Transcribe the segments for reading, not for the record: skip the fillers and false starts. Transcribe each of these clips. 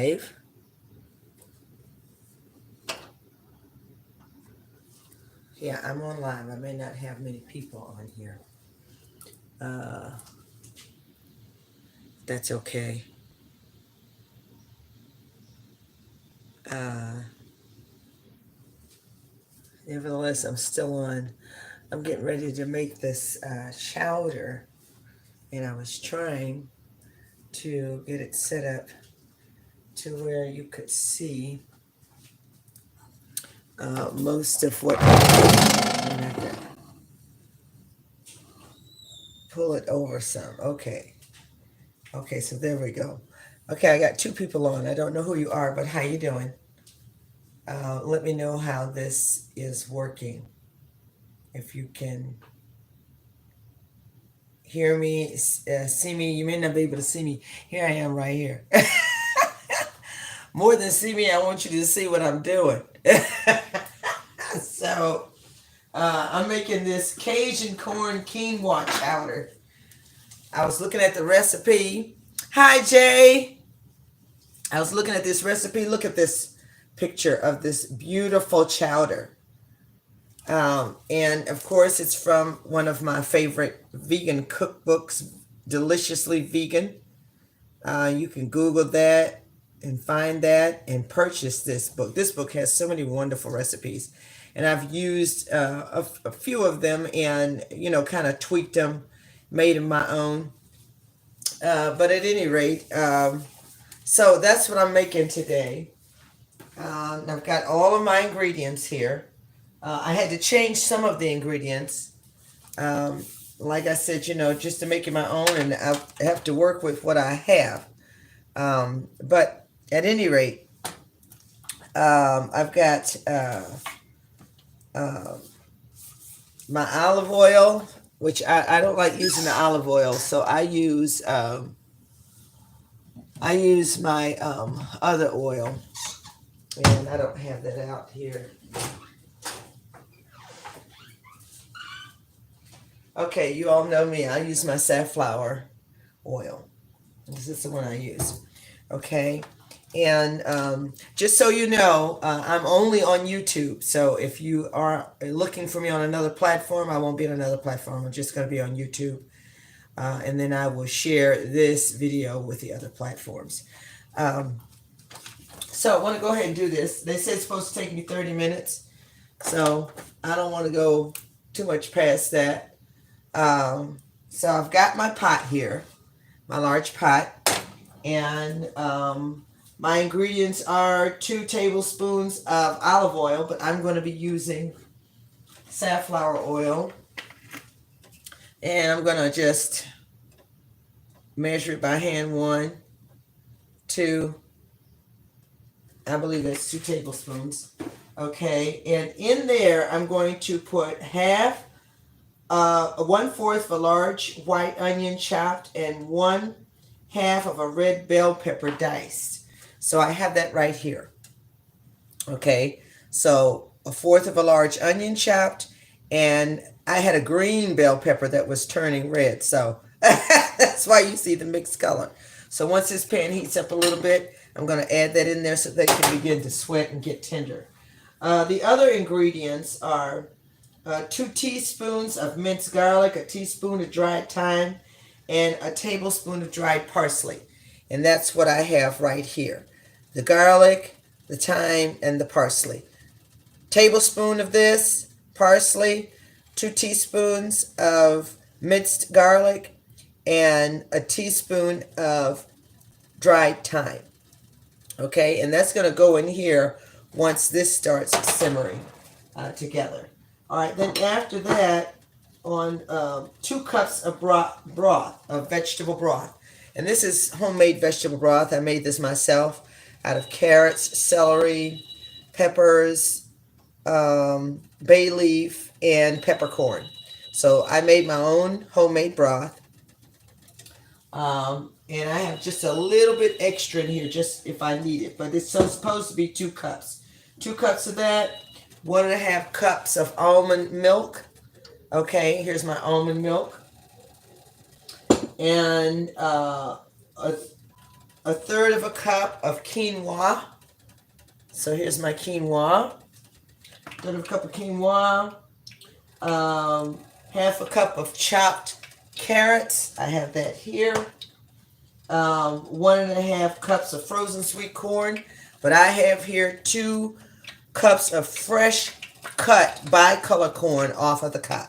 live. Yeah, I'm on live. I may not have many people on here. That's okay. Uh, Nevertheless, I'm still on. I'm getting ready to make this chowder, and I was trying to get it set up to where you could see most of what. I'm gonna have to pull it over some. Okay. Okay, so there we go. Okay, I got two people on. I don't know who you are, but how you doing? Let me know how this is working. If you can hear me, see me, you may not be able to see me. Here I am right here. More than see me, I want you to see what I'm doing. So, I'm making this Cajun corn quinoa chowder. I was looking at the recipe. Hi, Jay. I was looking at this recipe. Look at this picture of this beautiful chowder. And of course, it's from one of my favorite vegan cookbooks, Deliciously Vegan. You can Google that and find that and purchase this book. This book has so many wonderful recipes. And I've used a few of them and, kind of tweaked them, made them my own. But at any rate, so that's what I'm making today. I've got all of my ingredients here. I had to change some of the ingredients. Like I said, just to make it my own, and I have to work with what I have. But at any rate, I've got my olive oil, which I don't like using the olive oil, so I use my other oil, and I don't have that out here. Okay, you all know me. I use my safflower oil. This is the one I use. Okay, and just so you know, I'm only on YouTube. So if you are looking for me on another platform, I won't be on another platform. I'm just going to be on YouTube. And then I will share this video with the other platforms. So I want to go ahead and do this. They said it's supposed to take me 30 minutes. So I don't want to go too much past that. So I've got my pot here, my large pot. And my ingredients are 2 tablespoons of olive oil, but I'm going to be using safflower oil. And I'm going to just measure it by hand. 1, 2, I believe that's 2 tablespoons. Okay, and in there I'm going to put 1/4 of a large white onion chopped and 1/2 of a red bell pepper diced. So I have that right here. Okay, so 1/4 of a large onion chopped, and I had a green bell pepper that was turning red, so that's why you see the mixed color. So once this pan heats up a little bit, I'm going to add that in there so they can begin to sweat and get tender. The other ingredients are 2 teaspoons of minced garlic, a teaspoon of dried thyme, and a tablespoon of dried parsley. And that's what I have right here. The garlic, the thyme, and the parsley. Tablespoon of this, parsley, 2 teaspoons of minced garlic, and a teaspoon of dried thyme. Okay, and that's going to go in here once this starts simmering together. All right, then after that, on 2 cups of broth, of vegetable broth. And this is homemade vegetable broth. I made this myself out of carrots, celery, peppers, bay leaf, and peppercorn. So I made my own homemade broth. And I have just a little bit extra in here just if I need it. But it's supposed to be 2 cups. 2 cups of that, 1.5 cups of almond milk. Okay, here's my almond milk. And 1/3 of a cup of quinoa. So here's my quinoa. 1/3 of a cup of quinoa. 1/2 a cup of chopped carrots. I have that here. 1 1/2 cups of frozen sweet corn. But I have here 2 cups of fresh cut bicolor corn off of the cob.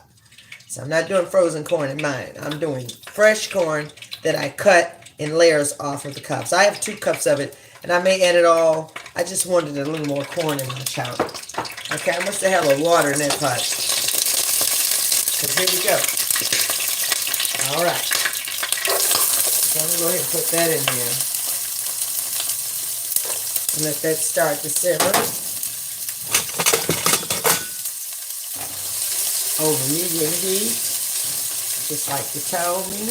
So I'm not doing frozen corn in mine. I'm doing fresh corn that I cut in layers off of the cob. So I have 2 cups of it, and I may add it all. I just wanted a little more corn in my chowder. Okay, I must have a water in that pot. So here we go. All right. So I'm going to go ahead and put that in there. And let that start to simmer. Over medium heat, just like you told me.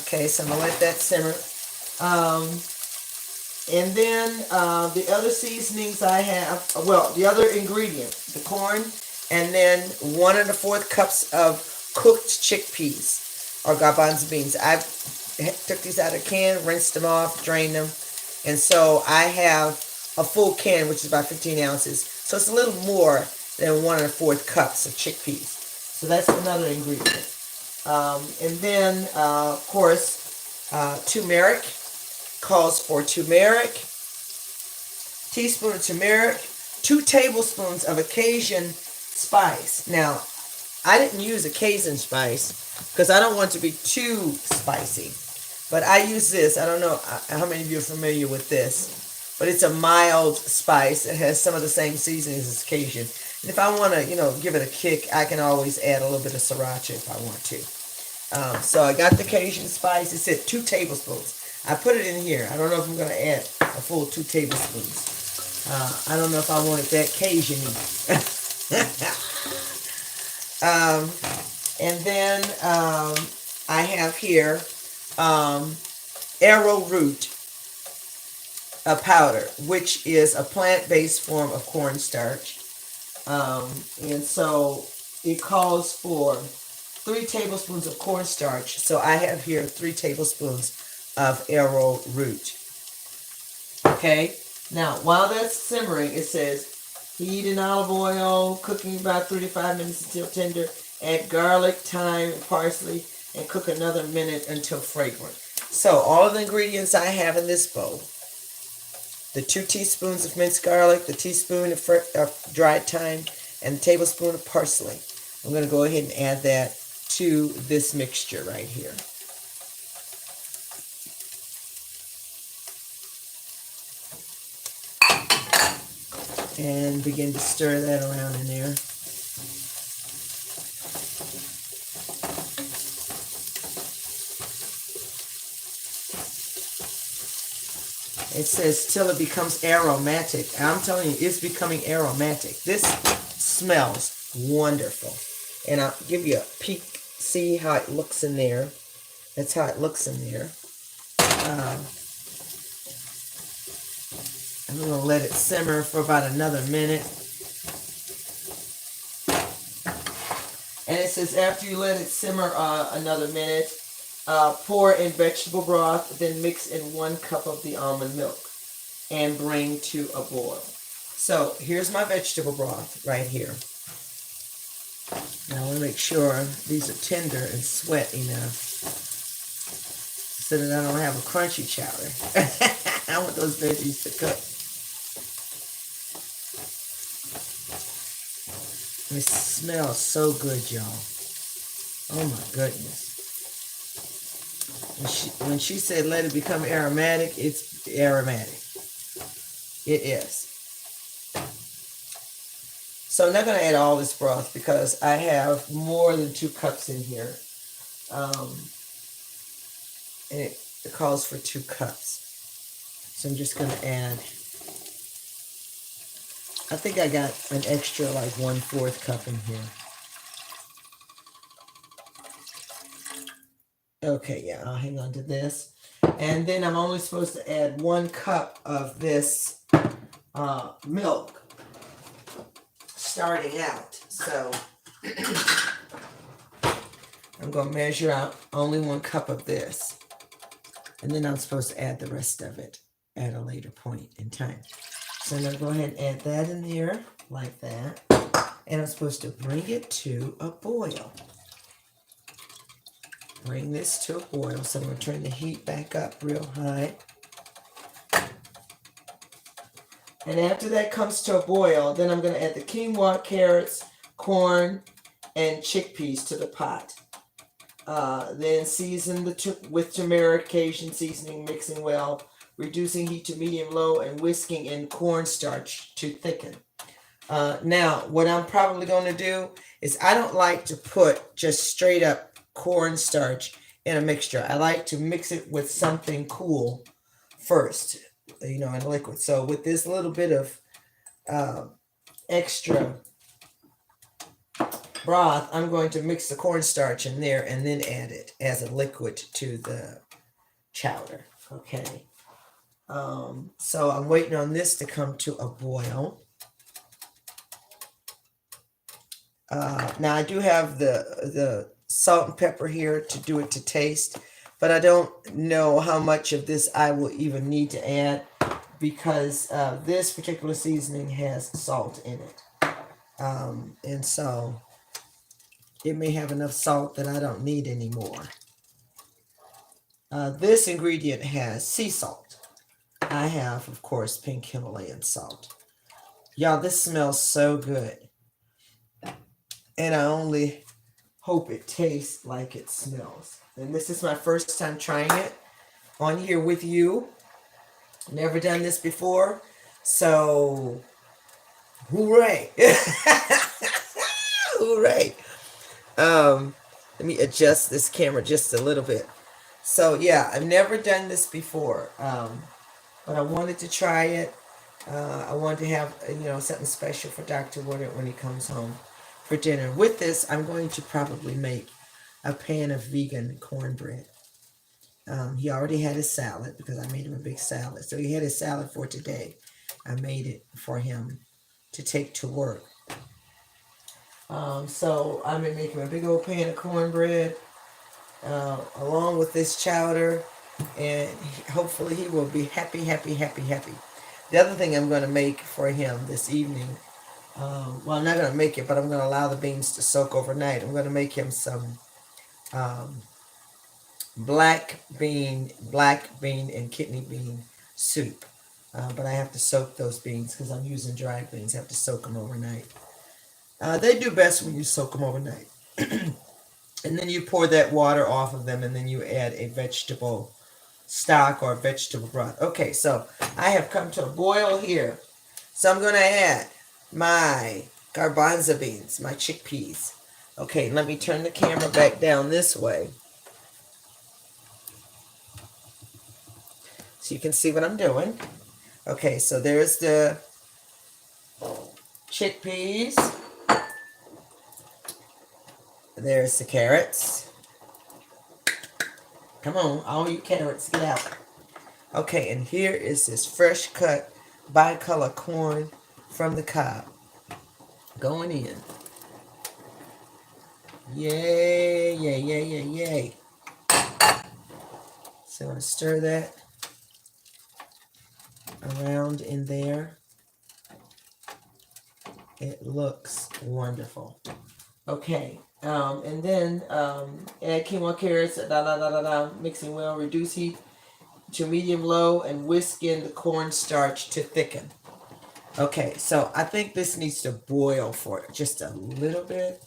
Okay, so I'm going to let that simmer. And then the other seasonings I have, well, the other ingredient, the corn, and then 1 1/4 cups of cooked chickpeas or garbanzo beans. I took these out of the can, rinsed them off, drained them, and so I have a full can, which is about 15 ounces. So it's a little more than 1 1/4 cups of chickpeas. So that's another ingredient. And then, of course, turmeric. Calls for turmeric, teaspoon of turmeric, 2 tablespoons of a Cajun spice. Now, I didn't use a Cajun spice because I don't want it to be too spicy. But I use this. I don't know how many of you are familiar with this, but it's a mild spice. It has some of the same seasonings as Cajun. And if I want to, give it a kick, I can always add a little bit of sriracha if I want to. So I got the Cajun spice. It said 2 tablespoons. I put it in here. I don't know if I'm going to add a full 2 tablespoons. I don't know if I want it that Cajun-y. And then I have here arrowroot powder, which is a plant-based form of cornstarch. And so it calls for 3 tablespoons of cornstarch. So I have here 3 tablespoons of arrowroot. Okay, now while that's simmering, it says heat in olive oil, cooking about 3 to 5 minutes until tender. Add garlic, thyme, and parsley, and cook another minute until fragrant. So all of the ingredients I have in this bowl: the 2 teaspoons of minced garlic, the teaspoon of dried thyme, and the tablespoon of parsley. I'm going to go ahead and add that to this mixture right here. And begin to stir that around in there. It says till it becomes aromatic. I'm telling you, it's becoming aromatic. This smells wonderful. And I'll give you a peek, see how it looks in there. That's how it looks in there. I'm going to let it simmer for about another minute. And it says after you let it simmer another minute, pour in vegetable broth, then mix in 1 cup of the almond milk and bring to a boil. So here's my vegetable broth right here. Now I want to make sure these are tender and sweat enough so that I don't have a crunchy chowder. I want those veggies to cook. It smells so good, y'all. Oh my goodness. When she said let it become aromatic, it's aromatic. It is. So I'm not going to add all this broth because I have more than 2 cups in here. And it calls for 2 cups. So I'm just going to add, I think I got an extra like 1/4 cup in here. Okay, yeah, I'll hang on to this. And then I'm only supposed to add 1 cup of this milk starting out. So I'm going to measure out only 1 cup of this. And then I'm supposed to add the rest of it at a later point in time. So I'm going to go ahead and add that in there like that. And I'm supposed to bring it to a boil. Bring this to a boil. So I'm going to turn the heat back up real high. And after that comes to a boil, then I'm going to add the quinoa, carrots, corn, and chickpeas to the pot. Then season with turmeric, Cajun seasoning, mixing well, reducing heat to medium-low, and whisking in cornstarch to thicken. Now, what I'm probably going to do is I don't like to put just straight up cornstarch in a mixture. I like to mix it with something cool first, in a liquid. So with this little bit of extra broth, I'm going to mix the cornstarch in there and then add it as a liquid to the chowder. Okay. So I'm waiting on this to come to a boil. Now I do have the salt and pepper here to do it to taste, but I don't know how much of this I will even need to add because this particular seasoning has salt in it. And so it may have enough salt that I don't need anymore. This ingredient has sea salt. I have, of course, pink Himalayan salt. Y'all, this smells so good. And I only hope it tastes like it smells. And this is my first time trying it on here with you. Never done this before. So, hooray. Hooray. Let me adjust this camera just a little bit. So, yeah, I've never done this before. But I wanted to try it. I wanted to have, something special for Dr. Woodard when he comes home for dinner. With this, I'm going to probably make a pan of vegan cornbread. He already had his salad because I made him a big salad. So he had his salad for today. I made it for him to take to work. So I'm going to make him a big old pan of cornbread along with this chowder. And hopefully he will be happy, happy, happy, happy. The other thing I'm going to make for him this evening, well, I'm not going to make it, but I'm going to allow the beans to soak overnight. I'm going to make him some black bean and kidney bean soup. But I have to soak those beans because I'm using dried beans. I have to soak them overnight. They do best when you soak them overnight. And then you pour that water off of them, and then you add a vegetable stock or vegetable broth. Okay, so I have come to a boil here. So I'm going to add my garbanzo beans, my chickpeas. Okay, let me turn the camera back down this way so you can see what I'm doing. Okay, so there's the chickpeas. There's the carrots. Come on, all you carrots, get out. Okay, and here is this fresh cut bicolor corn from the cob going in. Yay, yay, yay, yay, yay. So I'm going to stir that around in there. It looks wonderful. Okay, and then add quinoa, carrots, mixing well, reduce heat to medium-low, and whisk in the cornstarch to thicken. Okay, so I think this needs to boil for just a little bit.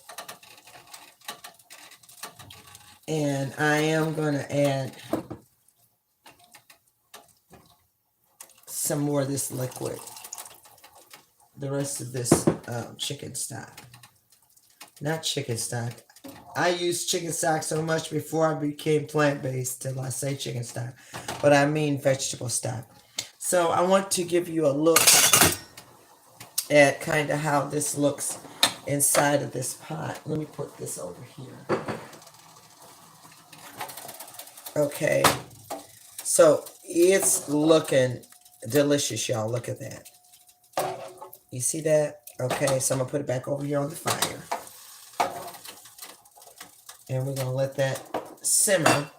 And I am going to add some more of this liquid. The rest of this chicken stock. Not chicken stock. I used chicken stock so much before I became plant-based till I say chicken stock. But I mean vegetable stock. So I want to give you a look at kind of how this looks inside of this pot. Let me put this over here. Okay. So it's looking delicious, y'all. Look at that. You see that? Okay, so I'm going to put it back over here on the fire. And we're going to let that simmer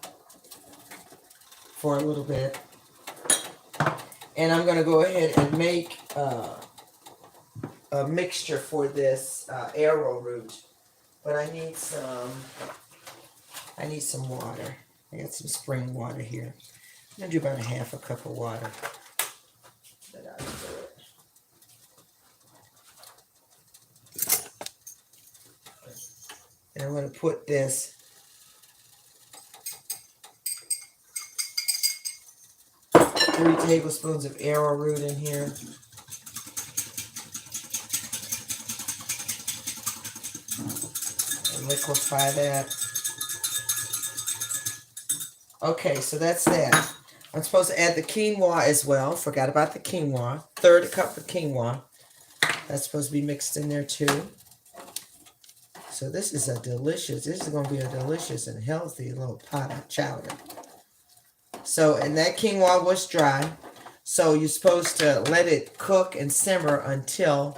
for a little bit. And I'm going to go ahead and make a mixture for this arrowroot. But I need some water. I got some spring water here. I'm going to do about a half a cup of water. But I'll do it. And I'm going to put this 3 tablespoons of arrowroot in here. And liquefy that. Okay, so that's that. I'm supposed to add the quinoa as well. Forgot about the quinoa. 1/3 cup of quinoa. That's supposed to be mixed in there too. So this is going to be a delicious and healthy little pot of chowder. So, and that quinoa was dry. So you're supposed to let it cook and simmer until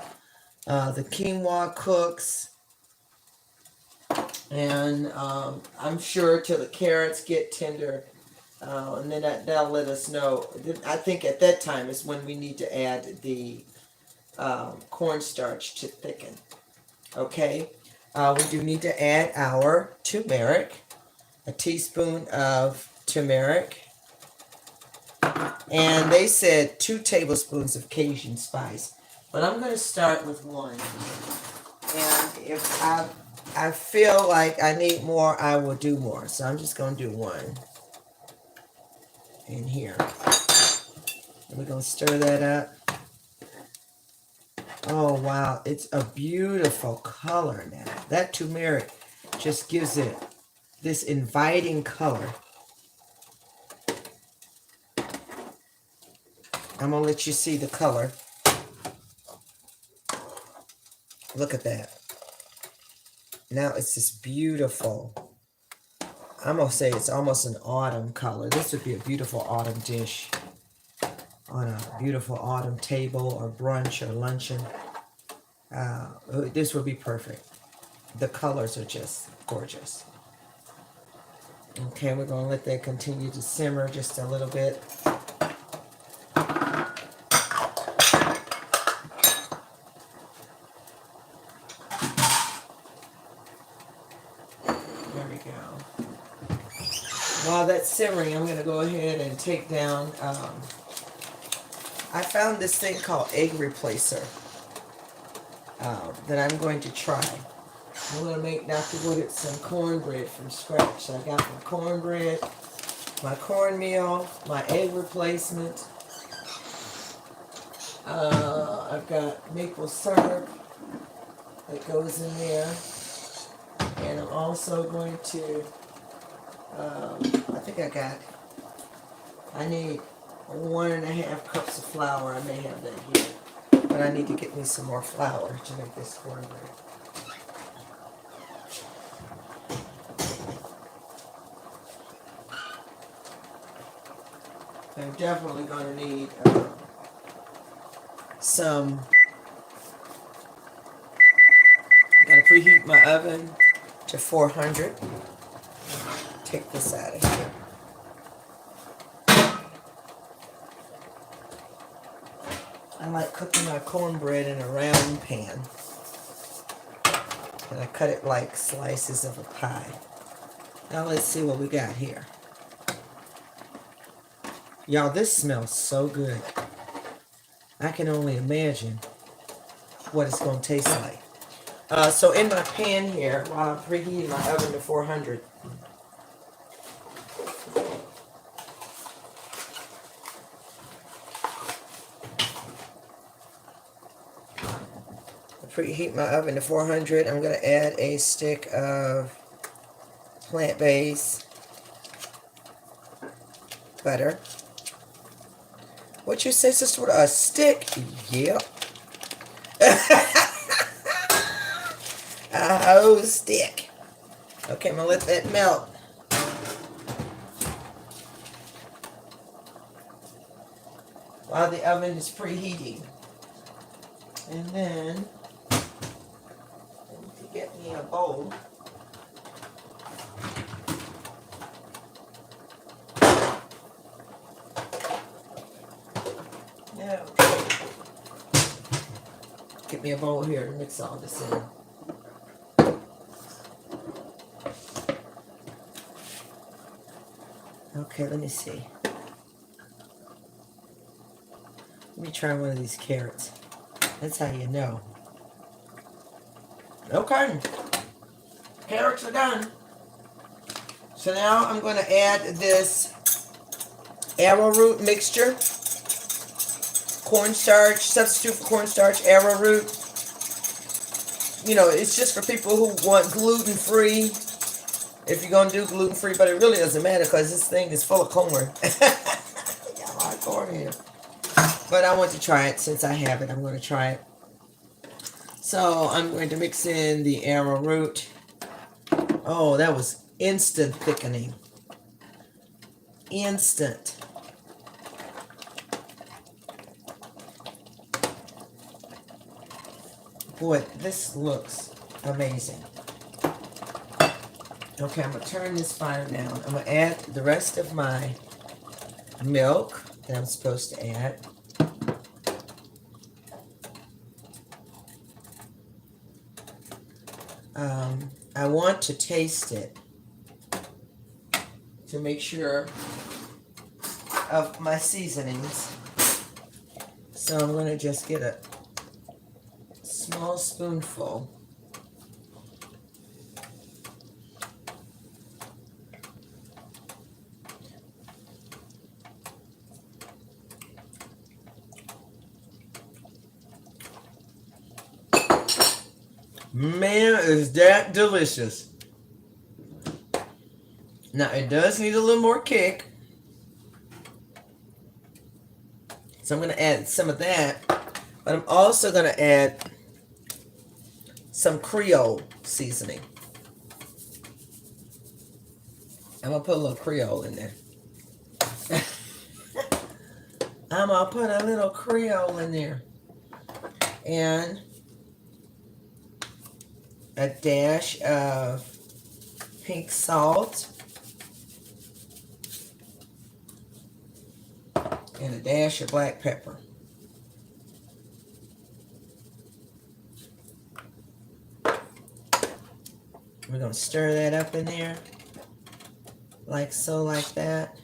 the quinoa cooks. And I'm sure till the carrots get tender. And then that'll let us know. I think at that time is when we need to add the cornstarch to thicken. Okay. We do need to add our turmeric. A teaspoon of turmeric. And they said 2 tablespoons of Cajun spice. But I'm going to start with 1. And if I feel like I need more, I will do more. So I'm just going to do 1 in here. And we're going to stir that up. Oh, wow. It's a beautiful color now. That turmeric just gives it this inviting color. I'm going to let you see the color. Look at that. Now it's this beautiful, I'm going to say it's almost an autumn color. This would be a beautiful autumn dish on a beautiful autumn table or brunch or luncheon. This would be perfect. The colors are just gorgeous. Okay, we're going to let that continue to simmer just a little bit. There we go. While that's simmering, I'm going to go ahead and take down, I found this thing called egg replacer that I'm going to try. I'm going to make Dr. Woodard some cornbread from scratch. So I got my cornbread, my cornmeal, my egg replacement. I've got maple syrup that goes in there. And I'm also going to, I need 1.5 cups of flour. I may have that here. But I need to get me some more flour to make this cornbread. I'm definitely going to need some. I'm going to preheat my oven to 400. Take this out of here. I like cooking my cornbread in a round pan. And I cut it like slices of a pie. Now let's see what we got here. Y'all, this smells so good. I can only imagine what it's going to taste like. So in my pan here, while I'm preheating my oven to 400, preheat my oven to 400. I'm going to add a stick of plant-based butter. What you say, sister? A stick? Yep. A whole stick. Okay, I'm going to let that melt. While the oven is preheating. And then, I need to get me a bowl. me a bowl here to mix all this in. Okay, let me see. Let me try one of these carrots. That's how you know. Okay. Carrots are done. So now I'm going to add this arrowroot mixture. Cornstarch, substitute for cornstarch, arrowroot. You know, it's just for people who want gluten-free. If you're going to do gluten-free, but it really doesn't matter because this thing is full of corn. Got a lot of corn here. But I want to try it. Since I have it, I'm going to try it. So I'm going to mix in the arrowroot. Oh, that was instant thickening. Instant. Boy, this looks amazing. Okay, I'm going to turn this fire down. I'm going to add the rest of my milk that I'm supposed to add. I want to taste it to make sure of my seasonings. So I'm going to just get a small spoonful. Man, is that delicious. Now, it does need a little more kick. So I'm going to add some of that. But I'm also going to add some Creole seasoning. I'm going to put a little Creole in there. I'm going to put a little Creole in there. And a dash of pink salt. And a dash of black pepper. We're going to stir that up in there. Like so, like that.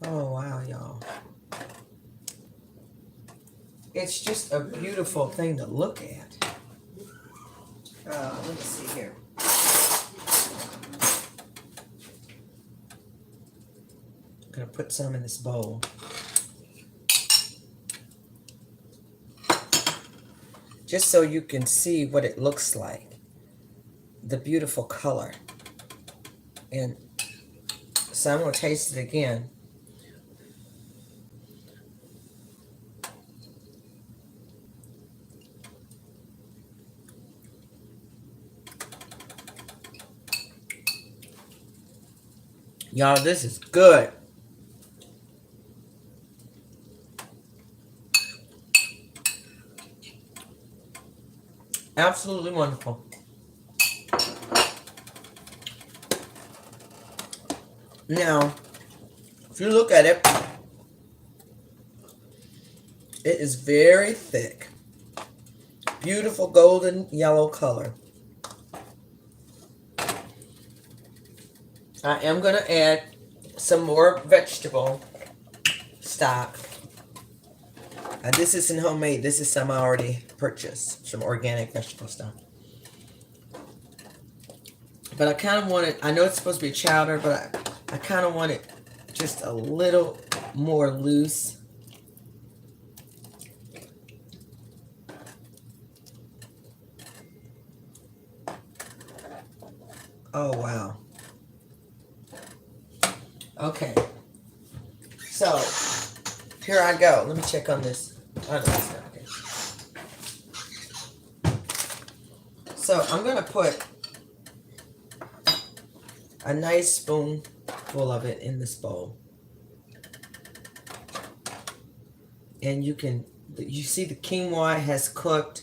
Oh, wow, y'all. It's just a beautiful thing to look at. Let me see here. I'm going to put some in this bowl. Just so you can see what it looks like. The beautiful color. And so I'm going to taste it again. Y'all, this is good. Absolutely wonderful. Now, if you look at it, it is very thick. Beautiful golden yellow color. I am going to add some more vegetable stock. This isn't homemade. This is some I already purchased. Some organic vegetable stock. But I kind of want it, I know it's supposed to be chowder, but I kind of want it just a little more loose. Oh, wow. Okay. So, here I go. Let me check on this. Oh, no, it's not okay. So, I'm going to put a nice spoonful of it in this bowl. And you see the quinoa has cooked.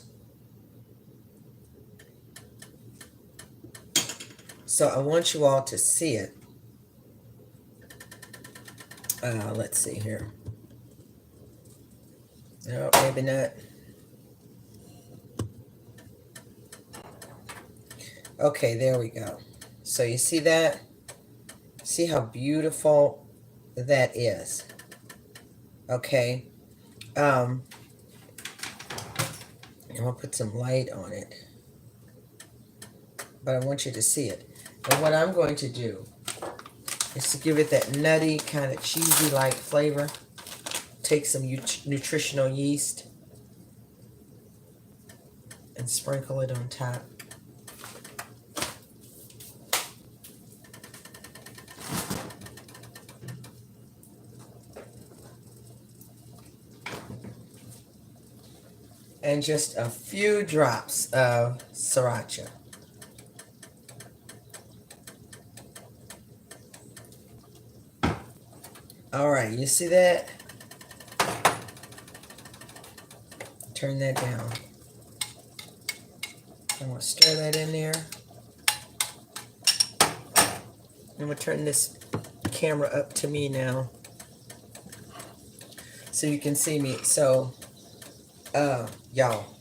So I want you all to see it. Let's see here. No, maybe not. Okay, there we go. So you see that? See how beautiful that is. Okay. I'm gonna put some light on it, but I want you to see it. And what I'm going to do is to give it that nutty, kind of cheesy-like flavor. Take some nutritional yeast and sprinkle it on top. And just a few drops of sriracha. All right, you see that? Turn that down. I'm going to stir that in there. I'm going to turn this camera up to me now so you can see me. So, y'all,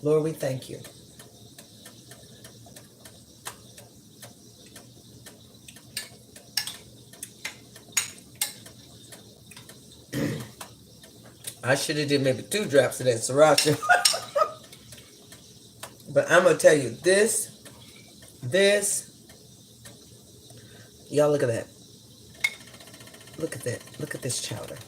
Lord, we thank you. I should have did maybe 2 drops of that sriracha. But I'm going to tell you, this, y'all look at that. Look at that. Look at this chowder.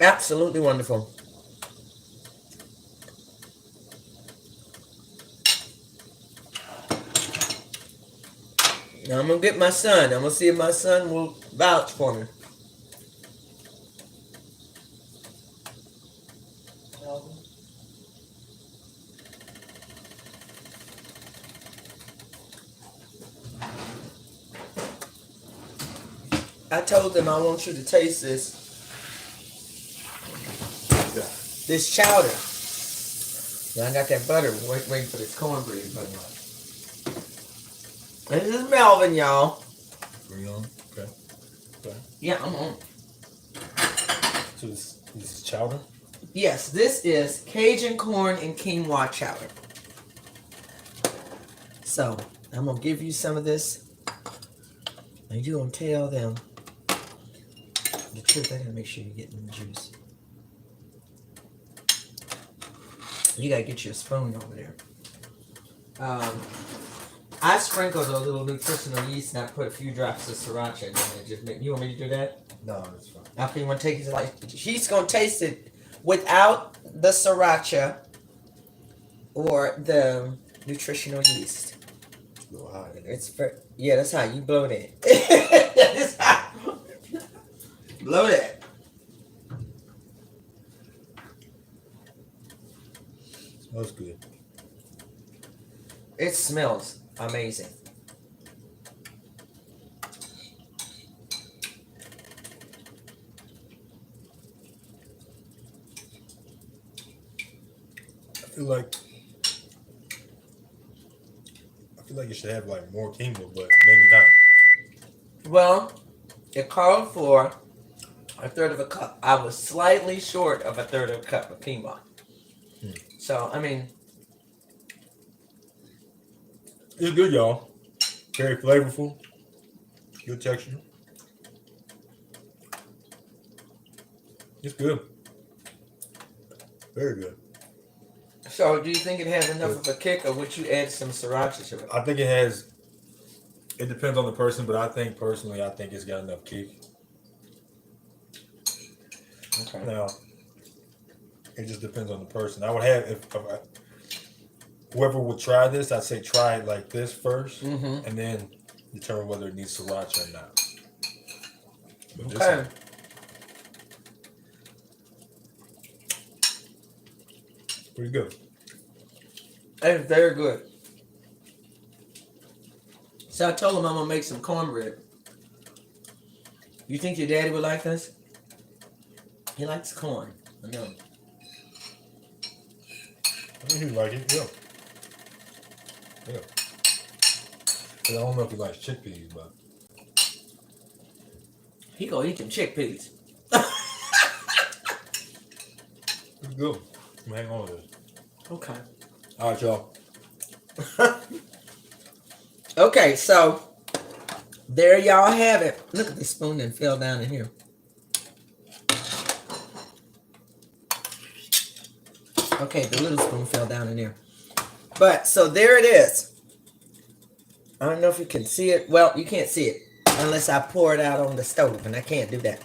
Absolutely wonderful. Now I'm going to get my son. I'm going to see if my son will vouch for me. I told them I want you to taste this. Yeah. This chowder. Now I got that butter waiting for this cornbread. This is Melvin, y'all. Are you on? Okay. Okay. Yeah, I'm on. So this is chowder? Yes, this is Cajun corn and quinoa chowder. So, I'm going to give you some of this. And you're going to tell them the truth. I got to make sure you're getting the juice. You got to get you a spoon over there. I sprinkled a little nutritional yeast and I put a few drops of sriracha in there. Just make, you want me to do that? No, that's fine. After you want to take it, like she's going to taste it without the sriracha or the nutritional yeast. Go high. It's for, yeah, that's how you blow that. That's how. Blow that. Smells good. It smells amazing. I feel like it should have like more quinoa, but maybe not. Well, it called for a third of a cup. I was slightly short of a third of a cup of quinoa. So, I mean, It's good, y'all. Very flavorful. Good texture. It's good. Very good. so do you think it has enough of a kick, or would you add some sriracha to it? I think it has. It depends on the person, but I think personally, I think it's got enough kick. Okay. Now, it just depends on the person. I would have if whoever would try this, I'd say try it like this first, and then determine whether it needs sriracha or not. But Okay. Pretty good. It's very good. So I told him I'm gonna make some cornbread. You think your daddy would like this? He likes corn. I know. I think he like it. Yeah. Yeah. I don't know if he likes chickpeas, but He gonna eat them chickpeas. it's good. I'm hang on with this. Okay. All right, y'all. Okay, so there y'all have it. Look at the spoon that fell down in here. Okay, the little spoon fell down in there. But so there it is. I don't know if you can see it. Well, you can't see it unless I pour it out on the stove, and I can't do that.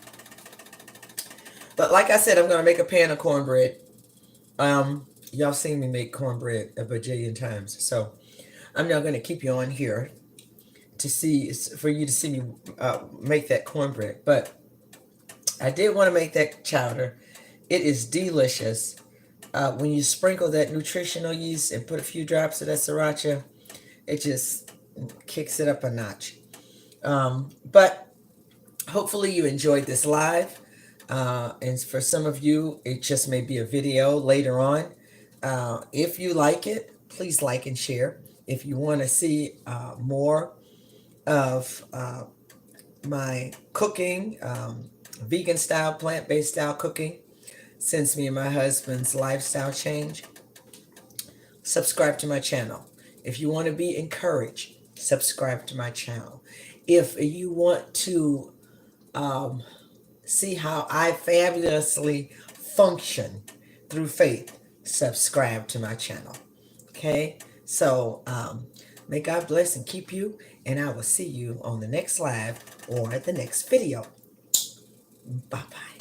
But like I said, I'm gonna make a pan of cornbread. Y'all seen me make cornbread a bajillion times, so I'm not gonna keep you on here to see for you to see me make that cornbread. But I did want to make that chowder. It is delicious. When you sprinkle that nutritional yeast and put a few drops of that sriracha, it just kicks it up a notch. But hopefully you enjoyed this live. And for some of you, it just may be a video later on. If you like it, please like and share. If you want to see more of my cooking, vegan style, plant-based style cooking, since me and my husband's lifestyle change, subscribe to my channel. If you want to be encouraged, subscribe to my channel. If you want to see how I fabulously function through faith, subscribe to my channel. Okay? So may God bless and keep you, and I will see you on the next live or the next video. Bye-bye.